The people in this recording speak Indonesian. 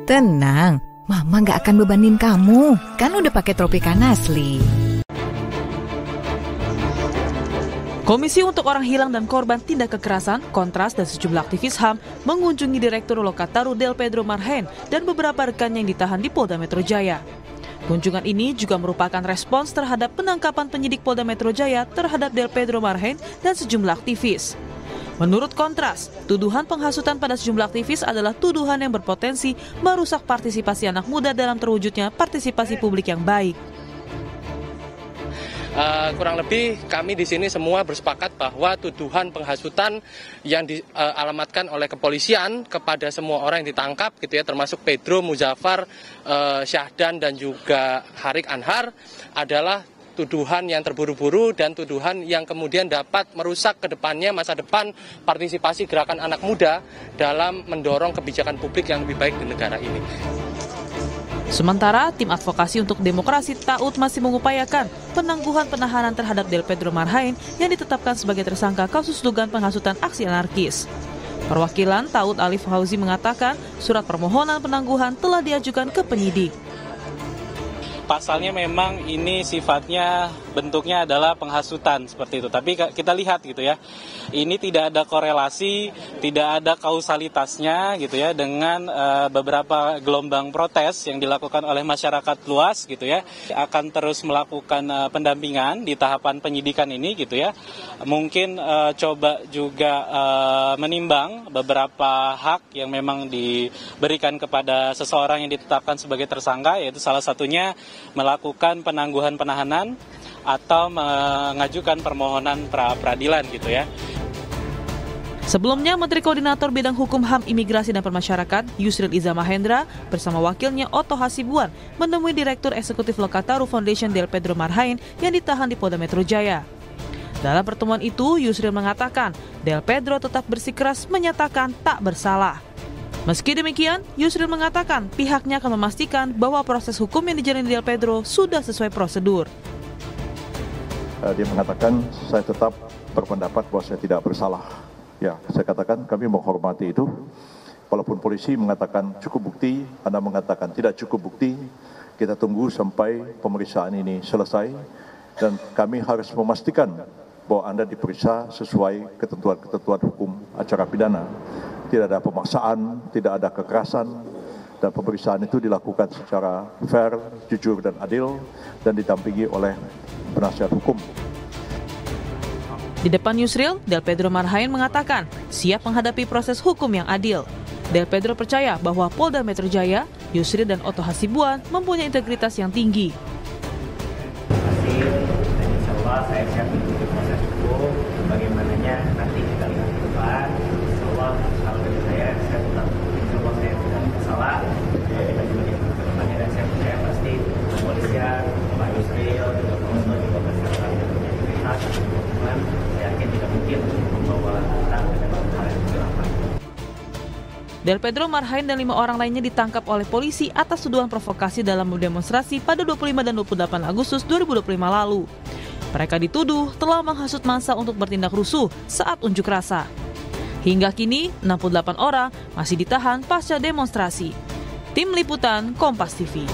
Tenang, Mama nggak akan bebanin kamu. Kan udah pakai Tropicana asli. Komisi untuk Orang Hilang dan Korban Tindak Kekerasan, Kontras, dan sejumlah aktivis HAM mengunjungi Direktur Lokataru Del Pedro Marhain dan beberapa rekannya yang ditahan di Polda Metro Jaya. Kunjungan ini juga merupakan respons terhadap penangkapan penyidik Polda Metro Jaya terhadap Del Pedro Marhain dan sejumlah aktivis. Menurut Kontras, tuduhan penghasutan pada sejumlah aktivis adalah tuduhan yang berpotensi merusak partisipasi anak muda dalam terwujudnya partisipasi publik yang baik. Kurang lebih kami di sini semua bersepakat bahwa tuduhan penghasutan yang dialamatkan oleh kepolisian kepada semua orang yang ditangkap gitu ya, termasuk Pedro, Muzaffar, Syahdan dan juga Harik Anhar adalah tuduhan yang terburu-buru dan tuduhan yang kemudian dapat merusak ke depannya masa depan partisipasi gerakan anak muda dalam mendorong kebijakan publik yang lebih baik di negara ini. Sementara, tim advokasi untuk demokrasi TAUD masih mengupayakan penangguhan penahanan terhadap Del Pedro Marhain yang ditetapkan sebagai tersangka kasus dugaan penghasutan aksi anarkis. Perwakilan TAUD Alif Fauzi mengatakan surat permohonan penangguhan telah diajukan ke penyidik. Pasalnya memang ini sifatnya bentuknya adalah penghasutan seperti itu. Tapi kita lihat gitu ya, ini tidak ada korelasi, tidak ada kausalitasnya gitu ya dengan beberapa gelombang protes yang dilakukan oleh masyarakat luas gitu ya. Akan terus melakukan pendampingan di tahapan penyidikan ini gitu ya. Mungkin coba juga menimbang beberapa hak yang memang diberikan kepada seseorang yang ditetapkan sebagai tersangka, yaitu salah satunya melakukan penangguhan penahanan atau mengajukan permohonan pra-peradilan gitu ya. Sebelumnya, Menteri Koordinator Bidang Hukum HAM Imigrasi dan Permasyarakat Yusril Iza Mahendra bersama wakilnya Otto Hasibuan menemui Direktur Eksekutif Lokataru Foundation Del Pedro Marhain yang ditahan di Polda Metro Jaya. Dalam pertemuan itu, Yusril mengatakan Del Pedro tetap bersikeras menyatakan tak bersalah. Meski demikian, Yusril mengatakan pihaknya akan memastikan bahwa proses hukum yang dijalani Del Pedro sudah sesuai prosedur. Dia mengatakan saya tetap berpendapat bahwa saya tidak bersalah. Ya, saya katakan kami menghormati itu. Walaupun polisi mengatakan cukup bukti, Anda mengatakan tidak cukup bukti, kita tunggu sampai pemeriksaan ini selesai. Dan kami harus memastikan bahwa Anda diperiksa sesuai ketentuan-ketentuan hukum acara pidana. Tidak ada pemaksaan, tidak ada kekerasan, dan pemeriksaan itu dilakukan secara fair, jujur, dan adil, dan didampingi oleh penasihat hukum. Di depan Yusril, Del Pedro Marhain mengatakan siap menghadapi proses hukum yang adil. Del Pedro percaya bahwa Polda Metro Jaya, Yusril, dan Otto Hasibuan mempunyai integritas yang tinggi. Insya Allah saya siap mengikuti proses hukum, bagaimananya nanti kita lihat ke depan. Insya Allah kalau dari saya tetap, insya Allah saya tidak bersalah. Kita juga lihat ke depannya dan saya percaya pasti kepolisian, Pak Yusril, juga Polda juga bersalah dan punya integritas. Cuman saya yakin tidak mungkin membawa kita ke dalam hal yang kegelapan. Del Pedro Marhain dan 5 orang lainnya ditangkap oleh polisi atas tuduhan provokasi dalam demonstrasi pada 25 dan 28 Agustus 2025 lalu. Mereka dituduh telah menghasut massa untuk bertindak rusuh saat unjuk rasa. Hingga kini, 68 orang masih ditahan pasca demonstrasi. Tim Liputan Kompas TV.